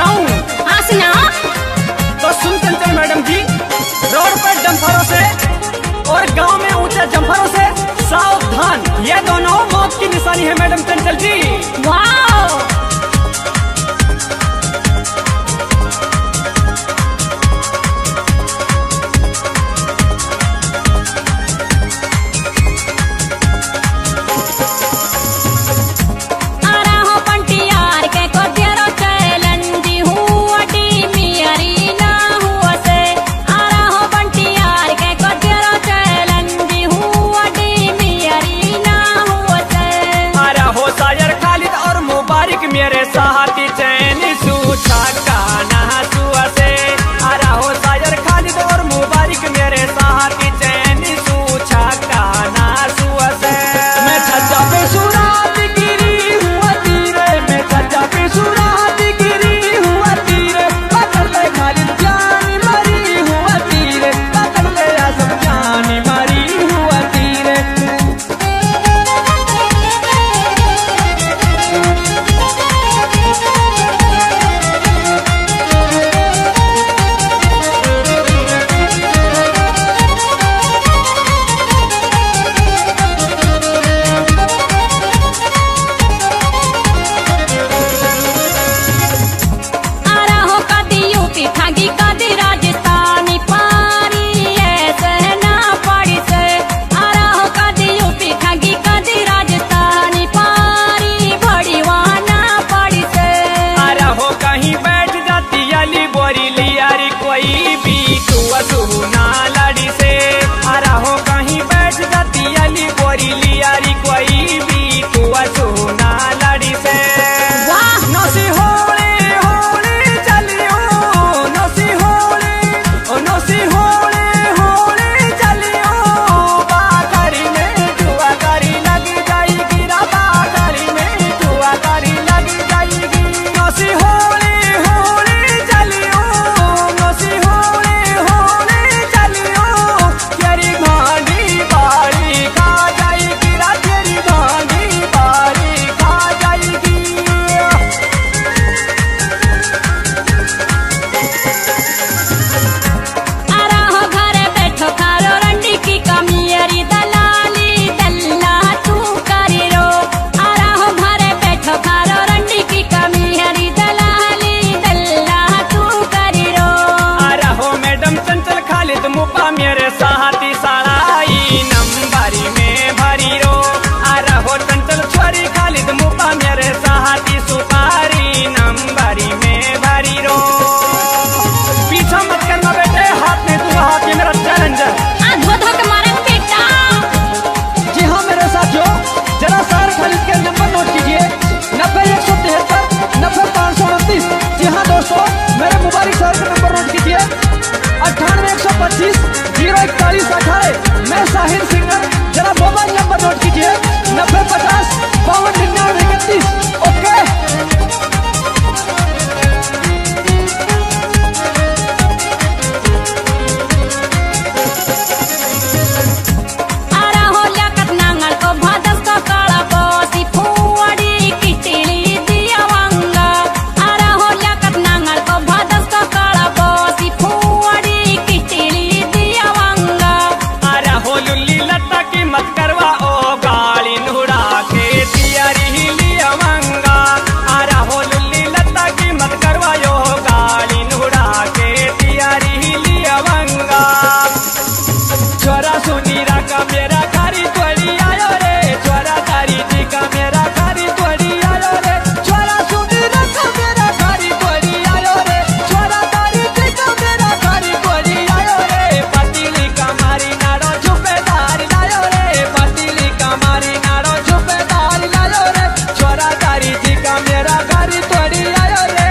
सुनाऊं? हाँ सुनाओ। तो सुन चंचल मैडम जी, रोड पर डंफरों से और गांव में ऊंचे जंफरों से सावधान, ये दोनों मौत की निशानी है मैडम चंचल जी। वाह। मेरे साथी चैन सूछा काना सुआ से आ रहा सायर खालिद और मुबारक मेरे साथी चैन सूछा काना सुआ से। मैं छज्जा पे सुरात गिरी हुआ तीरे, मैं छज्जा पे सुरात गिरी हुआ तीरे, पकड़ ले खालिद जान मरी हुआ तीरे, पकड़ ले आसम जान मरी हुआ तीरे। मेरे साथी साड़ाई नंबरी में भरी रो आ रहो चंचल छोरी खालिद मुपा मेरे साथी सुपारी नंबरी में भरी रो। पीछा मत करना बेटे, हाथ में तू हाथ में मेरा चैलेंज है। धो धो के मारेंगे बेटा। जी हाँ मेरे साथियों, जरा सार खालिद के नंबर नोट कीजिए, 90-173 90-529। जी हाँ दोस्तों, मेरे मुबारक सर का नंबर नोट कीजिए, 98-125 04118। मैं साहिल सिंगर, जरा मोबाइल नंबर नोट कीजिए, 90-50 52-99-31। ओके। मत करवा ओ गाली नुड़ा के तियारी लिया मंगा। आ रहा लुल्ली लता की मत करवा यो गाली नुड़ा के तियारी लिया मंगा। छोरा सुनीरा का मेरा खारी तोड़ी आयो रे, छोरा तारी जी का मेरा खारी तोड़ी आयो रे, छोरा सुनीरा का मेरा खारी तोड़ी आयो रे, छोरा तारी जी का मेरा खारी तोड़ी आयो रे। पतीली का मारी नाड़ो झुपेदार लायो रे, पतीली का मारी नाड़ो झुपेदार लायो रे, छोरा तारी जी का मेरा खारी तोड़ी आयो रे।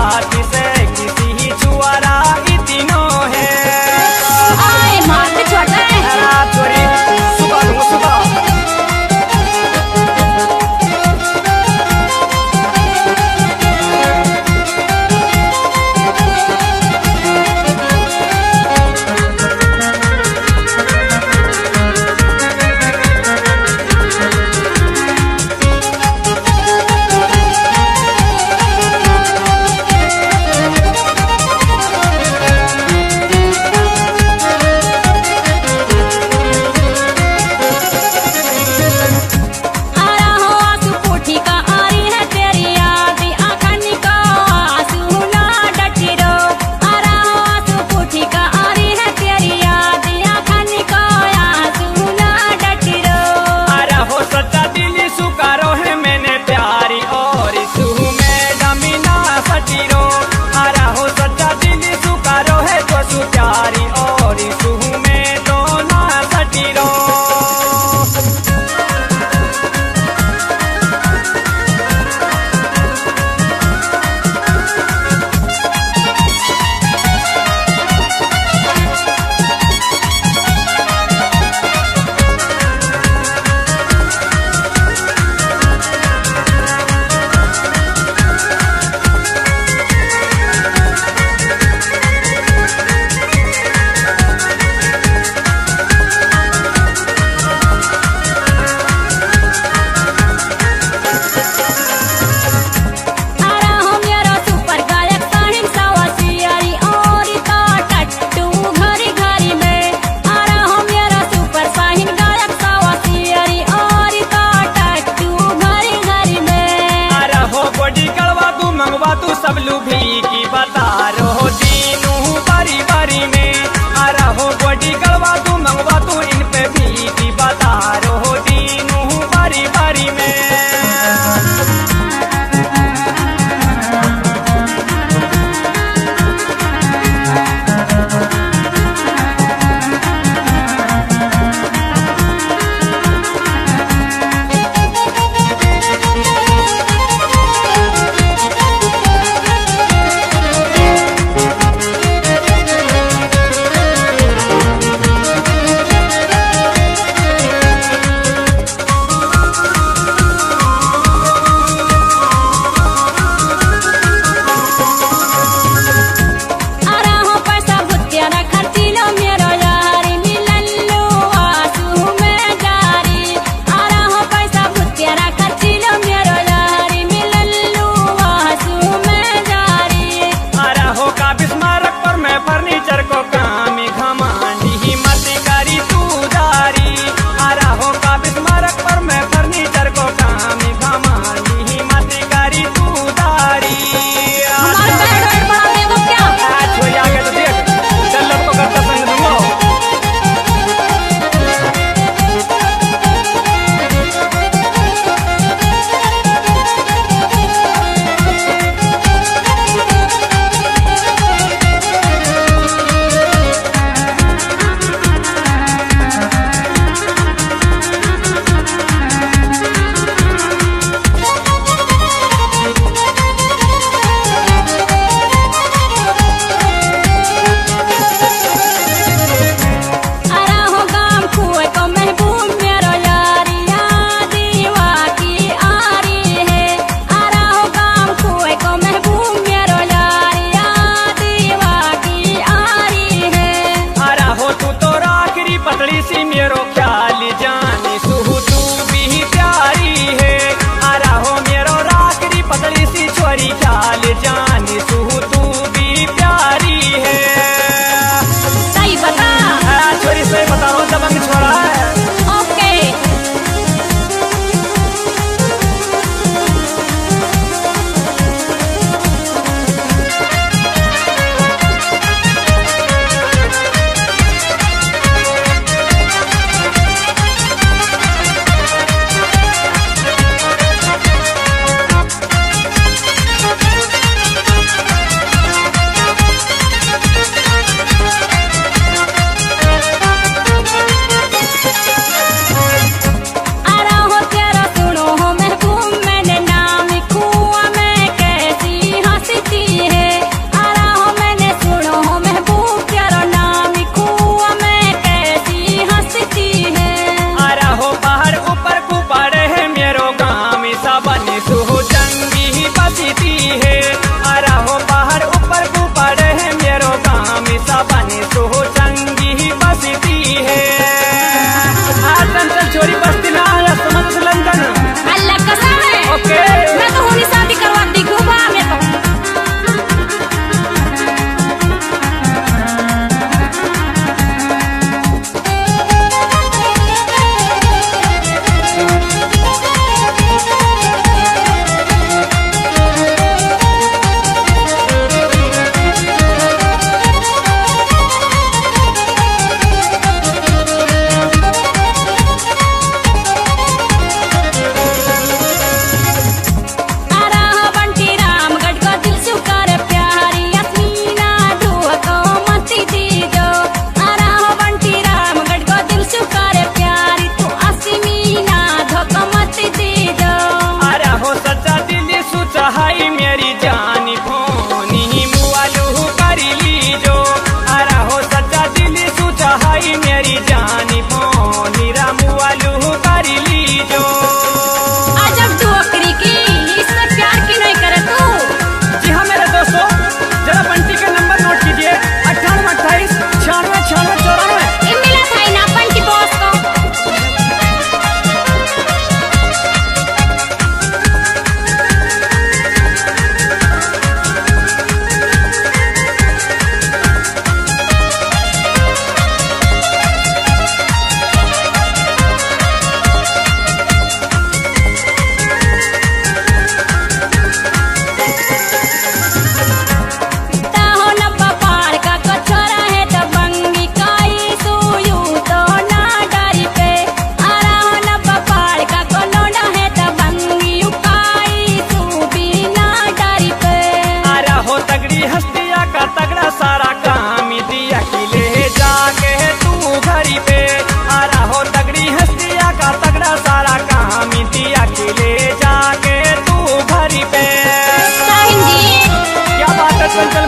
छाती से किसी ही छुआरा ई तीनों है आए मारते छोटे तोरी सुबह दूँ सुबह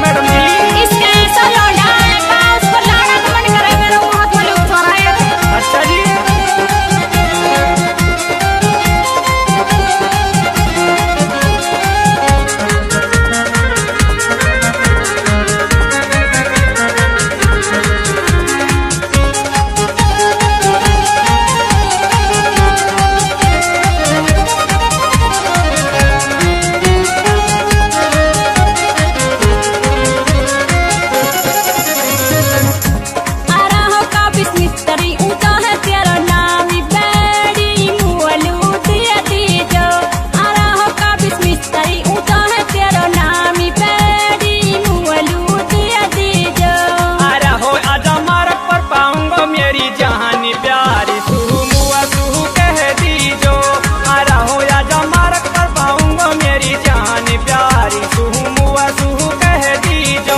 मैडम जी? इसका ऐसा लौंडा है का उसको लाड़ा का मन करे मेरे मुंह हाथ वाले उठा रहा है। अच्छा जी। आरा हो का बिस्मिस्तरी ऊंचा है तेरा नाम ही बैडी मुअलू दिया दीजो। आरा हो का बिस्मिस्तरी ऊंचा है तेरा नाम ही बैडी मुअलू दिया दीजो। अरे हो आजा मारक पर पाऊंगा मेरी जहानी प्यारी सुहू मुआ सुहू कह दीजो। अरे हो आजा मारक पर पाऊंगा मेरी जहानी प्यारी सुहू मुआ सुहू कह दीजो।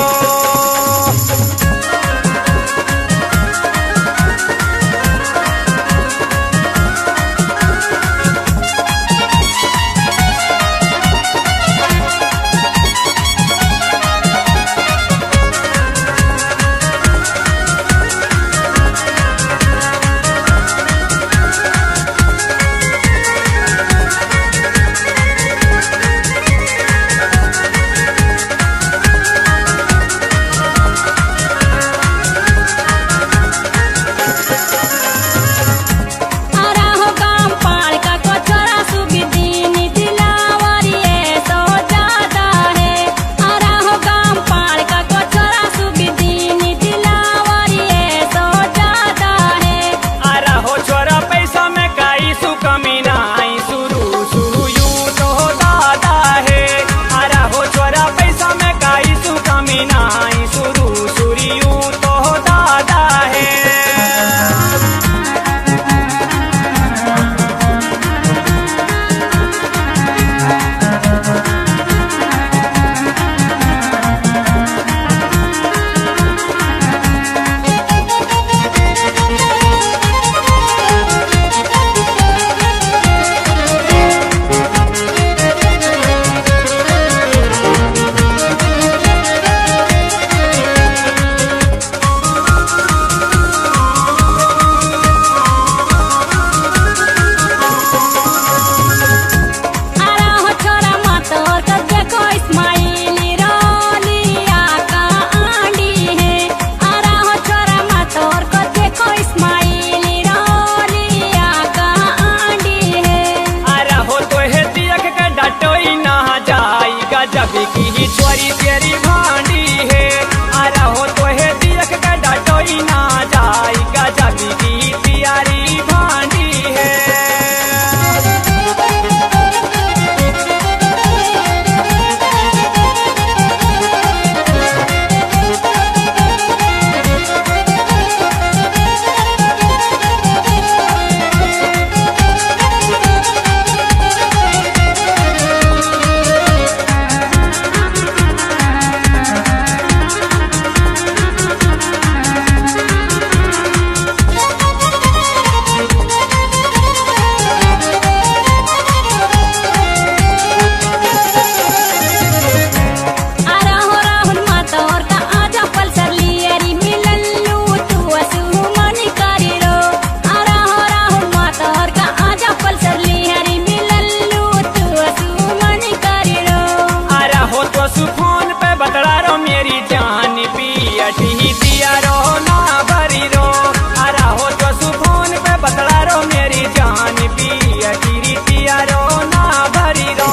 आरा हो काम पाल का कोचरा सुबी दीनी दिलावरी ऐसो ज्यादा है। आरा हो काम पाल का कोचरा सुबी दीनी दिलावरी ऐसो ज्यादा है। अरे हो छोरा पैसा में काई सु कमी नाई शुरू शुरू यू तो दादा है। अरे हो छोरा पैसा में काई सु कमी नाई शुरू शुरू यू तो दादा है। आरा हो छोरा मातोर का देखो इस्माइली रोलिया का आंडी है। आरा हो छोरा मातोर का देखो इस्माइली रोलिया का आंडी है। अरे हो तो है दियक का डटोई ना जाएगा जब की ही छोरी तेरी भांडी है। अरे हो तो है दियक का डटोई ना जाएगा जब की तियारी भांडी है। आरा हो राहुल मातोर का आजा पल्सर लियरी मिलल्लू तू असु मनी करी रो। आरा हो राहुल मातोर का आजा पल्सर लियरी मिलल्लू तू असु मनी करी रो। अरे हो तो सुफोन पे बतला रो मेरी जान पियटी दिया रो ना भरी रो। अरे हो तो सुफोन पे बतला रो मेरी जान पियटी दिया रो ना भरी रो।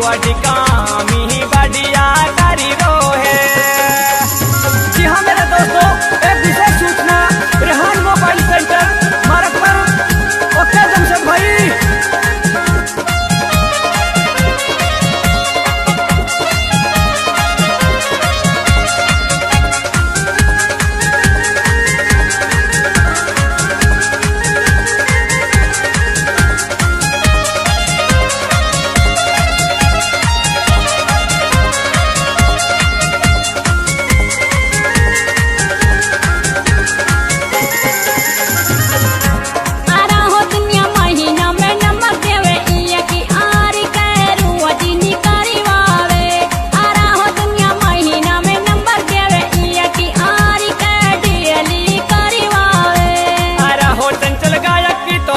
अधिकामी बढ़िया करी रोहे। जी हाँ मेरे दोस्तों, एक विशेष सूचना, रेहान मोबाइल सेंटर मारकपुर, ओके जमशेद भाई।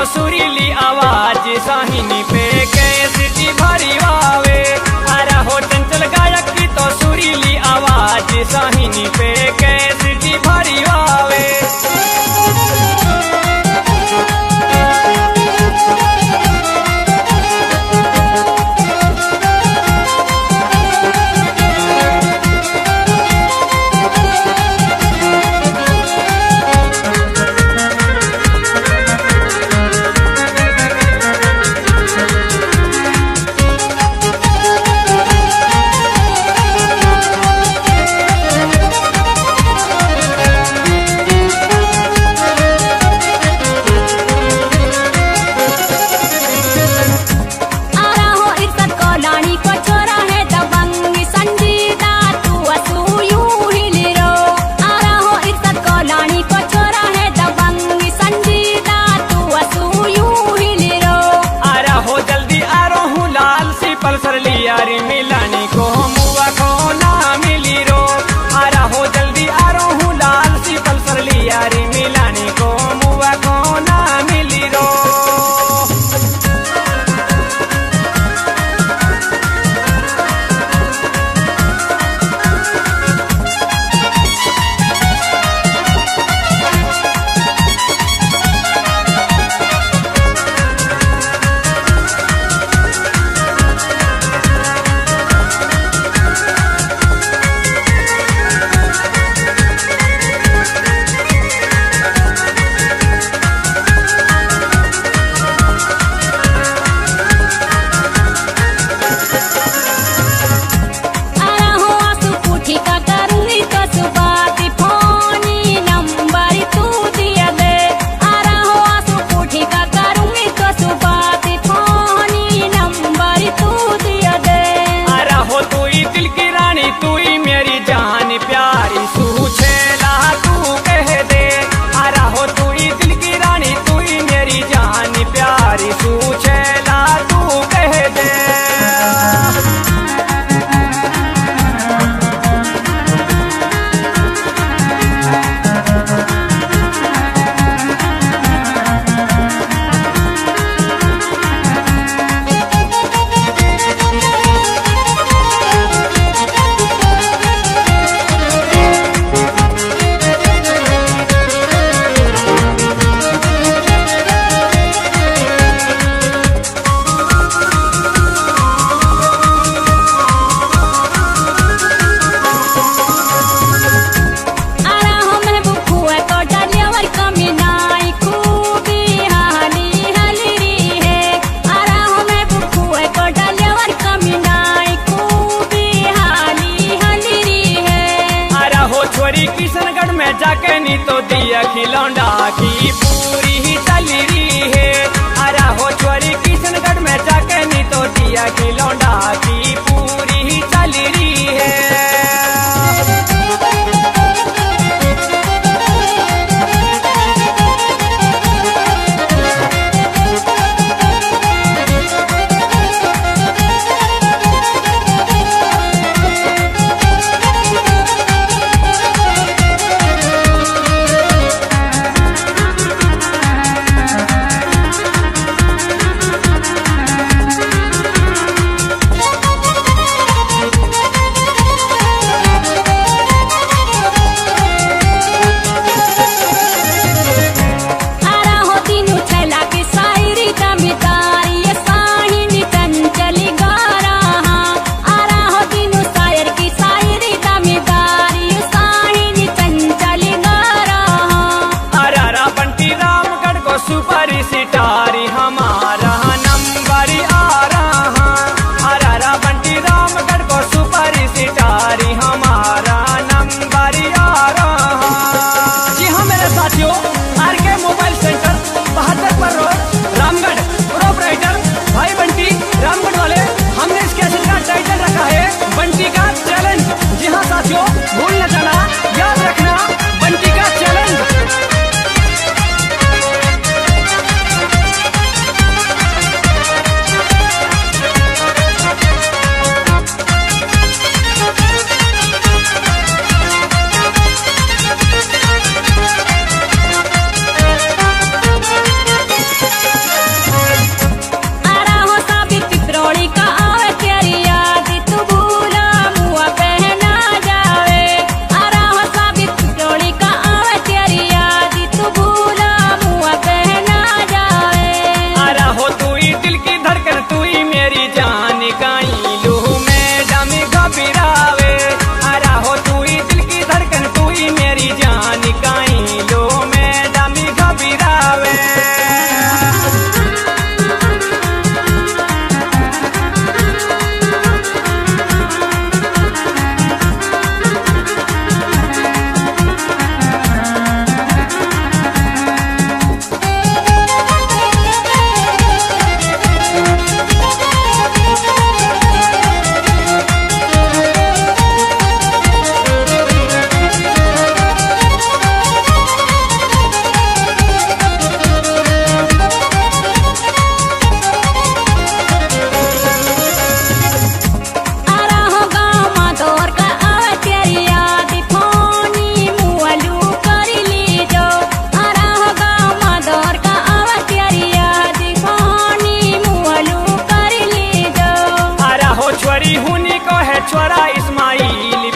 सुरीली आवाज साहिनी पे कैसी भरी वावे। अरे हो चंचल गायक की तो सुरीली आवाज साहिनी पे कैसी भरी वावे। पल्सर लियारी मिलानी को मुआ को ना मिली रो। आरा हो जल्दी आ रो हूँ लाल सी पल्सर लियारी मिलानी को मुआ को ना मिली रो। किशनगढ़ में जाके नी तो दिया खिलौंडा की पूरी ही चली रही है। अरे हो छोरी किशनगढ़ में जाके नी तो दिया खिलौंडा की पूरी ही चली रही है। रामगढ़ को सुपर स्टार हमारा नंबर आ रहा। जी हाँ मेरे साथियों, R K mobile centre 72 road Ramgarh, proprietor भाई बंटी रामगढ़ वाले। हमने इस कैसेट का टाइटल रखा है बंटी का चैलेंज। जी हाँ साथियों, भूल न जाना, याद रखना, बंटी का चैलेंज। छोरा इस्माइल